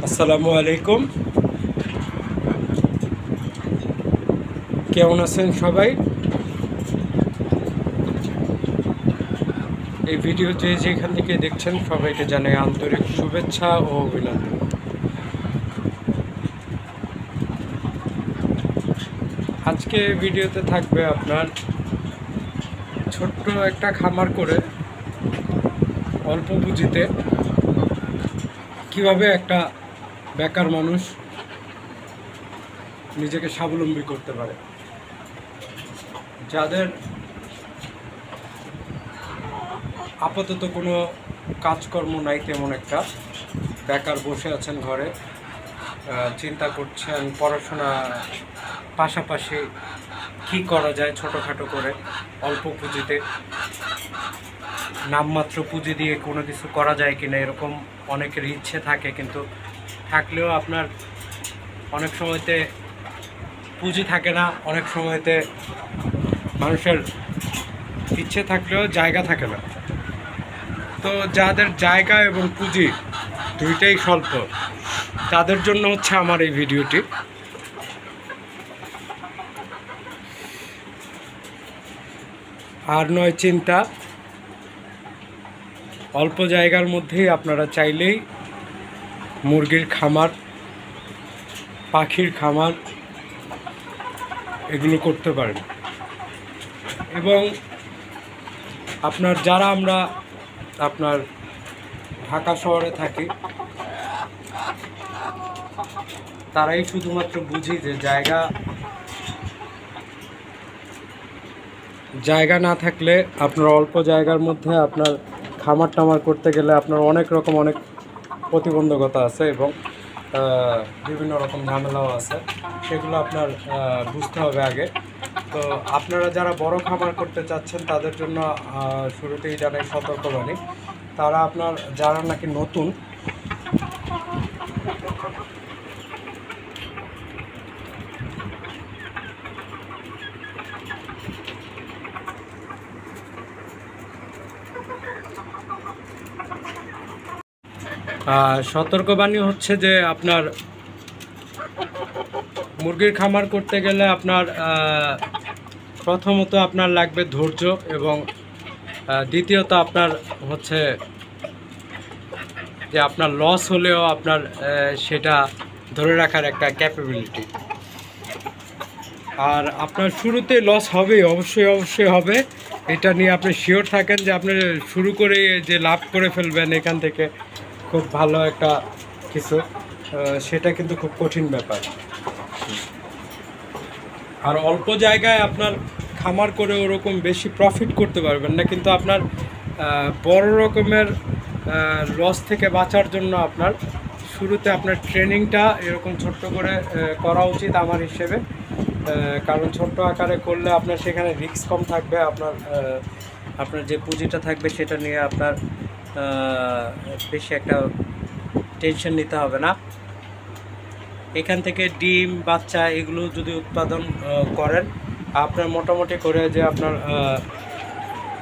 আসসালামু আলাইকুম। কেমন আছেন সবাই? এই ভিডিও যেখান থেকে দেখছেন সবাইকে জানাই আন্তরিক শুভেচ্ছা ও অভিনন্দন। আজকে ভিডিওতে থাকবে আপনার ছোট্ট একটা খামার করে অল্প পুঁজিতে কিভাবে একটা বেকার মানুষ নিজেকে স্বাবলম্বী করতে পারে। যাদের আপাতত কোনো কাজকর্ম নাই, তেমন একটা বেকার বসে আছেন ঘরে, চিন্তা করছেন পড়াশোনা পাশাপাশি কী করা যায় ছোটোখাটো করে অল্প পুঁজিতে, নামমাত্র পুঁজি দিয়ে কোনো কিছু করা যায় কিনা, এরকম অনেকের ইচ্ছে থাকে। কিন্তু থাকলেও আপনার অনেক সময়তে পুঁজি থাকে না, অনেক সময়তে মানুষের ইচ্ছে থাকলেও জায়গা থাকে না। তো যাদের জায়গা এবং পুঁজি দুইটাই স্বল্প, তাদের জন্য হচ্ছে আমার এই ভিডিওটি। আর নয় চিন্তা, অল্প জায়গার মধ্যেই আপনারা চাইলেই মুরগির খামার, পাখির খামার এগুলো করতে পারেন। এবং আমরা আপনার ঢাকা শহরে থাকি, তারাই শুধুমাত্র বুঝি যে জায়গা না থাকলে আপনার অল্প জায়গার মধ্যে আপনার খামার টামার করতে গেলে আপনার অনেক প্রতিবন্ধকতা আছে এবং বিভিন্ন রকম ঝামেলাও আছে, সেগুলো আপনার বুঝতে হবে আগে। তো আপনারা যারা বড় খামার করতে চাচ্ছেন তাদের জন্য শুরুতেই জানাই সতর্কবাণী। তারা যারা নাকি নতুন, সতর্কবাণী হচ্ছে যে আপনার মুরগির খামার করতে গেলে আপনার প্রথমত আপনার লাগবে ধৈর্য, এবং দ্বিতীয়ত আপনার হচ্ছে যে আপনার লস হলেও আপনার সেটা ধরে রাখার একটা ক্যাপাবিলিটি। আর আপনার শুরুতে লস হবে, অবশ্যই হবে, এটা নিয়ে আপনি শিওর থাকেন যে আপনি শুরু করে যে লাভ করে ফেলবেন এখান থেকে খুব ভালো একটা কিছু, সেটা কিন্তু খুব কঠিন ব্যাপার। আর অল্প জায়গায় আপনার খামার করে ওরকম বেশি প্রফিট করতে পারবেন না, কিন্তু আপনার বড় রকমের লস থেকে বাঁচার জন্য আপনার শুরুতে আপনার ট্রেনিংটা এরকম ছোট্ট করে করা উচিত আমার হিসেবে। কারণ ছোট্ট আকারে করলে আপনার সেখানে রিস্ক কম থাকবে, আপনার যে পুঁজিটা থাকবে সেটা নিয়ে আপনার বেশি একটা টেনশন নিতে হবে না। এখান থেকে ডিম বাচ্চা এগুলো যদি উৎপাদন করেন, আপনার মোটামুটি করে যে আপনার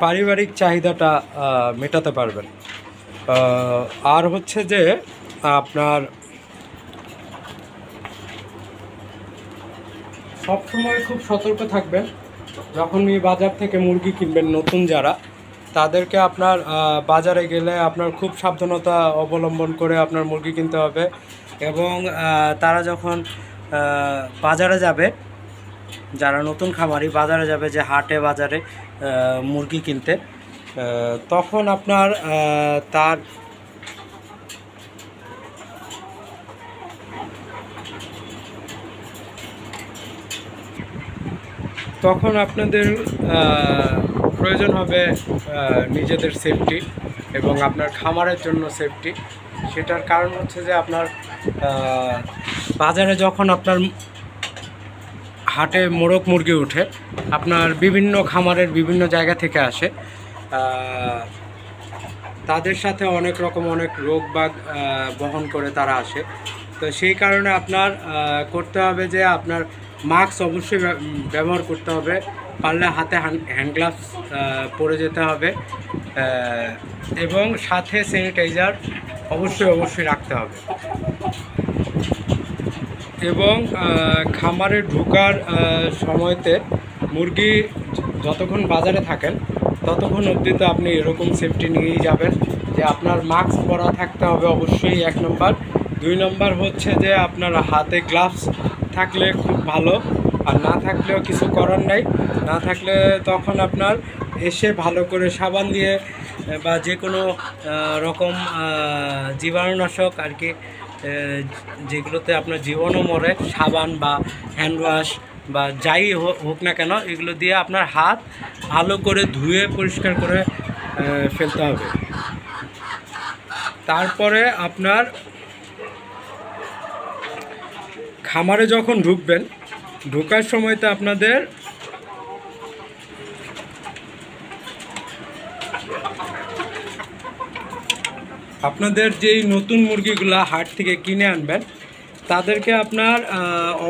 পারিবারিক চাহিদাটা মেটাতে পারবেন। আর হচ্ছে যে আপনার সবসময় খুব সতর্ক থাকবেন যখনই বাজার থেকে মুরগি কিনবেন। নতুন যারা, তাদেরকে আপনার বাজারে গেলে আপনার খুব সাবধানতা অবলম্বন করে আপনার মুরগি কিনতে হবে। এবং তারা যখন বাজারে যাবে, যারা নতুন খামারি বাজারে যাবে, যে হাটে বাজারে মুরগি কিনতে, তখন আপনার আপনাদের প্রয়োজন হবে নিজেদের সেফটি এবং আপনার খামারের জন্য সেফটি। সেটার কারণ হচ্ছে যে আপনার বাজারে যখন আপনার হাটে মোরগ মুরগি ওঠে, আপনার বিভিন্ন খামারের বিভিন্ন জায়গা থেকে আসে, তাদের সাথে অনেক রোগ বাগ বহন করে তারা আসে। তো সেই কারণে আপনার করতে হবে যে আপনার মাস্ক অবশ্যই ব্যবহার করতে হবে, পারলে হাতে হ্যান্ড গ্লাভস পরে যেতে হবে। এবং সাথে স্যানিটাইজার অবশ্যই রাখতে হবে। এবং খামারে ঢোকার সময়তে মুরগি যতক্ষণ বাজারে থাকেন ততক্ষণ অবধি তো আপনি এরকম সেফটি নিয়েই যাবেন যে আপনার মাস্ক পরা থাকতে হবে অবশ্যই 1 নম্বর। 2 নম্বর হচ্ছে যে আপনার হাতে গ্লাভস থাকলে খুব ভালো, আর না থাকলেও কিছু করার নাই। না থাকলে তখন আপনার এসে ভালো করে সাবান দিয়ে বা যে কোনো রকম জীবাণুনাশক আর কি, যেগুলোতে আপনার জীবাণু মরে, সাবান বা হ্যান্ড ওয়াশ বা যাই হোক না কেন, এগুলো দিয়ে আপনার হাত ভালো করে ধুয়ে পরিষ্কার করে ফেলতে হবে। তারপরে আপনার খামারে যখন ঢুকবেন, ঢোকার সময়তে আপনাদের যেই নতুন মুরগিগুলা হাট থেকে কিনে আনবেন তাদেরকে আপনার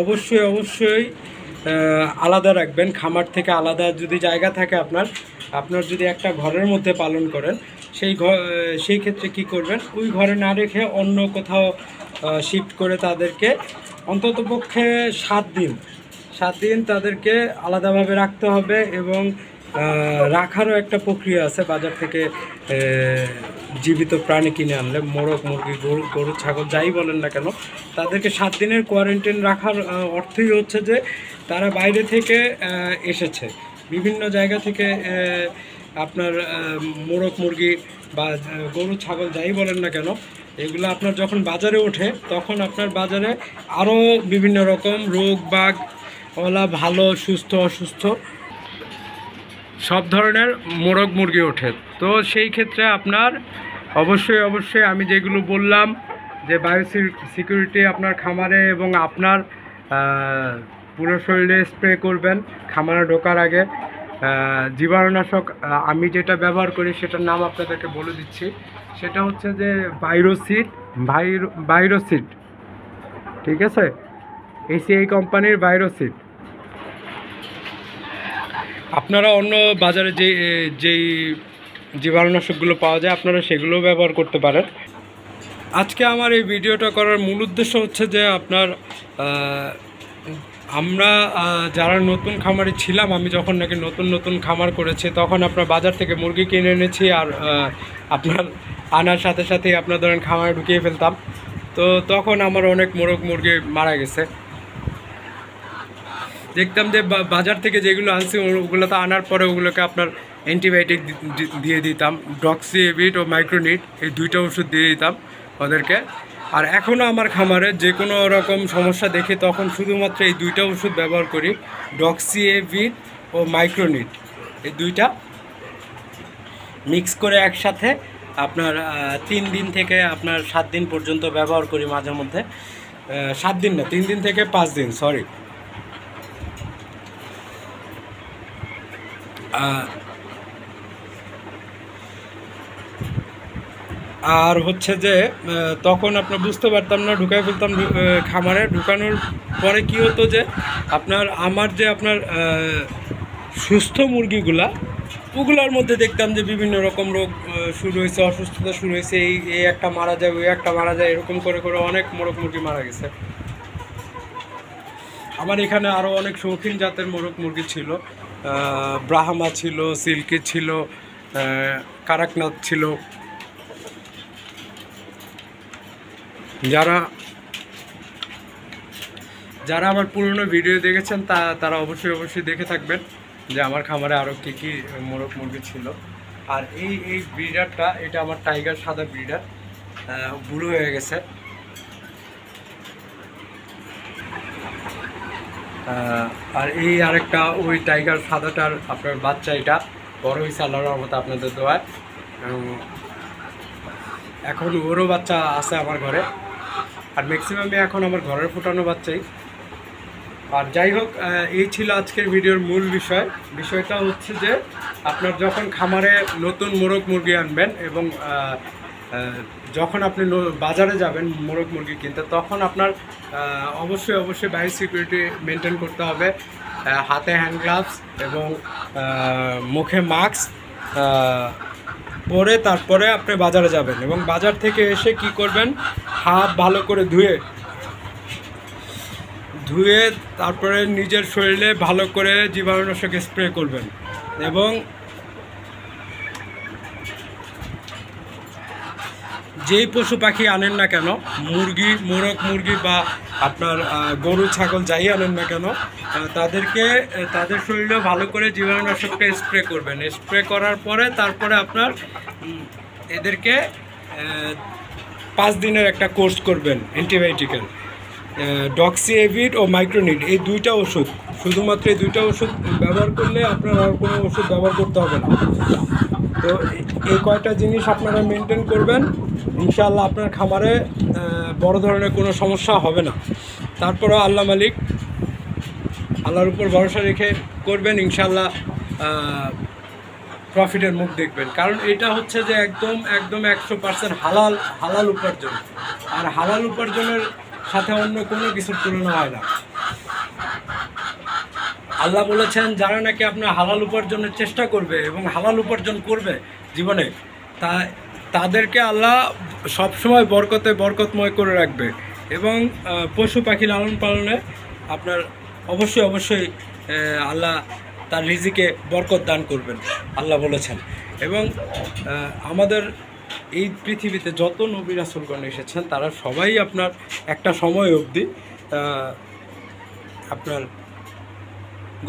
অবশ্যই আলাদা রাখবেন। খামার থেকে আলাদা যদি জায়গা থাকে আপনার যদি একটা ঘরের মধ্যে পালন করেন, সেই ক্ষেত্রে কি করবেন, ওই ঘরে না রেখে অন্য কোথাও শিফট করে তাদেরকে অন্ততপক্ষে 7 দিন তাদেরকে আলাদাভাবে রাখতে হবে। এবং রাখারও একটা প্রক্রিয়া আছে। বাজার থেকে জীবিত প্রাণী কিনে আনলে, মোরগ মুরগি, গরু ছাগল যাই বলেন না কেন, তাদেরকে 7 দিনের কোয়ারেন্টাইন রাখার অর্থই হচ্ছে যে তারা বাইরে থেকে এসেছে, বিভিন্ন জায়গা থেকে আপনার মোরগ মুরগি বা গরু ছাগল যাই বলেন না কেন, এগুলো আপনার যখন বাজারে ওঠে তখন আপনার বাজারে আরও বিভিন্ন রকম রোগ বাগ ওলা, ভালো সুস্থ অসুস্থ সব ধরনের মোরগ মুরগি ওঠে। তো সেই ক্ষেত্রে আপনার অবশ্যই আমি যেগুলো বললাম যে বায়ো সিকিউরিটি আপনার খামারে এবং আপনার পুরো শরীরে স্প্রে করবেন খামারে ঢোকার আগে। জীবাণুনাশক আমি যেটা ব্যবহার করি সেটার নাম আপনাদেরকে বলে দিচ্ছি, সেটা হচ্ছে যে ভাইরোসিড, ঠিক আছে, ACI কোম্পানির ভাইরোসিড। আপনারা অন্য বাজারে যেই জীবাণুনাশকগুলো পাওয়া যায় আপনারা সেগুলো ব্যবহার করতে পারেন। আজকে আমার এই ভিডিওটা করার মূল উদ্দেশ্য হচ্ছে যে আমরা যারা নতুন খামারে ছিলাম, আমি যখন নাকি নতুন খামার করেছি তখন আপনার বাজার থেকে মুরগি কিনে এনেছি, আর আপনার আনার সাথে সাথেই আপনার ধরেন খামারে ঢুকিয়ে ফেলতাম। তো তখন আমার অনেক মোরগ মুরগি মারা গেছে। দেখতাম যে বাজার থেকে যেগুলো আনছি ওগুলো তো আনার পরে ওগুলোকে আপনার অ্যান্টিবায়োটিক দিয়ে দিতাম, ডক্সিএভিট ও মাইক্রোনিট, এই 2টা ওষুধ দিয়ে দিতাম ওদেরকে। আর এখনও আমার খামারে যে কোনো রকম সমস্যা দেখি তখন শুধুমাত্র এই 2টা ওষুধ ব্যবহার করি, ডক্সিএভিট ও মাইক্রোনিট, এই 2টা মিক্স করে একসাথে আপনার 3 দিন থেকে আপনার 7 দিন পর্যন্ত ব্যবহার করি মাঝে মধ্যে। 7 দিন না, 3 দিন থেকে 5 দিন, সরি। আর হচ্ছে যে তখন আপনার বুঝতে পারতাম না, ঢুকাই ফেলতাম খামারে। ঢুকানোর পরে কি হতো যে আমার সুস্থ মুরগিগুলা, ওগুলোর মধ্যে দেখতাম যে বিভিন্ন রকম রোগ শুরু হয়েছে, অসুস্থতা শুরু হয়েছে, এই একটা মারা যায়, ওই একটা মারা যায়, এরকম করে অনেক মোরগ মুরগি মারা গেছে। আমার এখানে আরও অনেক শৌখিন জাতের মোরগ মুরগি ছিল, ব্রাহ্মা ছিল, সিল্কি ছিল, কারাকনাথ ছিল। যারা আমার পুরনো ভিডিও দেখেছেন তারা অবশ্যই দেখে থাকবেন যে আমার খামারে আরও কী মোরগ মুরগি ছিল। আর এই ব্রিডারটা, এটা আমার টাইগার সাদা ব্রিডার, বুড়ো হয়ে গেছে। আর এই আরেকটা ওই টাইগার সাদাটার আপনার বাচ্চা, এটা বড় হয়েছে আল্লাহর রহমতে আপনাদের দোয়ায়। এখন ওরও বাচ্চা আছে আমার ঘরে, আর ম্যাক্সিমামই এখন আমার ঘরের ফোটানো বাচ্চাই। আর যাই হোক, এই ছিল আজকের ভিডিওর মূল বিষয়টা হচ্ছে যে আপনার যখন খামারে নতুন মোরগ মুরগি আনবেন এবং যখন আপনি বাজারে যাবেন মোরগ মুরগি কিনতে, তখন আপনার অবশ্যই বায়ো সিকিউরিটি মেনটেন করতে হবে। হাতে হ্যান্ড গ্লাভস এবং মুখে মাস্ক পরে তারপরে আপনি বাজারে যাবেন এবং বাজার থেকে এসে কি করবেন, হাত ভালো করে ধুয়ে তারপরে নিজের শরীরে ভালো করে জীবাণুনাশক স্প্রে করবেন। এবং যেই পশু পাখি আনেন না কেন, মুরগি, মোরগ মুরগি বা আপনার গরু ছাগল যাই আনেন না কেন, তাদের শরীরে ভালো করে জীবাণুনাশকটা স্প্রে করবেন। স্প্রে করার পরে তারপরে আপনার এদেরকে 5 দিনের একটা কোর্স করবেন অ্যান্টিবায়োটিকের, ডক্সিএভিড ও মাইক্রোনিড, এই 2টা ওষুধ, শুধুমাত্র এই 2টা ওষুধ ব্যবহার করলে আপনার আর কোনো ওষুধ ব্যবহার করতে হবে না। তো এই কয়টা জিনিস আপনারা মেনটেন করবেন, ইনশাআল্লাহ আপনার খামারে বড় ধরনের কোনো সমস্যা হবে না। তারপরও আল্লাহ মালিক, আল্লাহর উপর ভরসা রেখে করবেন, ইনশাআল্লাহ প্রফিটের মুখ দেখবেন। কারণ এটা হচ্ছে যে একদম 100% হালাল উপার্জন, আর হালাল উপার্জনের সাথে অন্য কোনো কিছুর তুলনা হয় না। আল্লাহ বলেছেন যারা নাকি আপনার হালাল উপার্জনের চেষ্টা করবে এবং হালাল উপার্জন করবে জীবনে, তাদেরকে আল্লাহ সবসময় বরকতময় করে রাখবে। এবং পশু পাখি লালন পালনে আপনার অবশ্যই আল্লাহ তার রিজিকে বরকত দান করবেন, আল্লাহ বলেছেন। এবং আমাদের এই পৃথিবীতে যত নবী রাসূলগণ এসেছেন তারা সবাই আপনার একটা সময় অবধি আপনার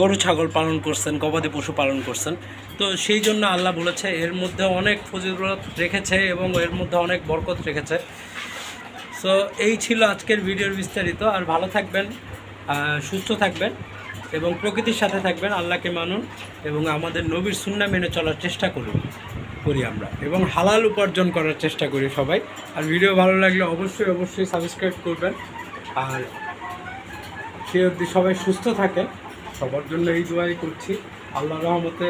গরু ছাগল পালন করছেন, গবাদি পশু পালন করছেন। তো সেই জন্য আল্লাহ বলেছে এর মধ্যে অনেক ফজিলত রেখেছে এবং এর মধ্যে অনেক বরকত রেখেছে। সো এই ছিল আজকের ভিডিওর বিস্তারিত। আর ভালো থাকবেন, সুস্থ থাকবেন এবং প্রকৃতির সাথে থাকবেন, আল্লাহকে মানুন এবং আমাদের নবীর সুন্নাহ মেনে চলার চেষ্টা করি আমরা, এবং হালাল উপার্জন করার চেষ্টা করি সবাই। আর ভিডিও ভালো লাগলে অবশ্যই সাবস্ক্রাইব করবেন। আর সে অবধি সবাই সুস্থ থাকেন, সবার জন্য এই দোয়াই করছি। আল্লাহর রহমতে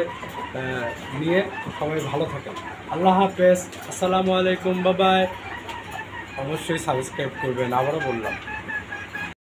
নিয়ে সবাই ভালো থাকেন। আল্লাহ হাফেজ, আসসালামু আলাইকুম, বাই বাই। অবশ্যই সাবস্ক্রাইব করবেন, আবারও বললাম।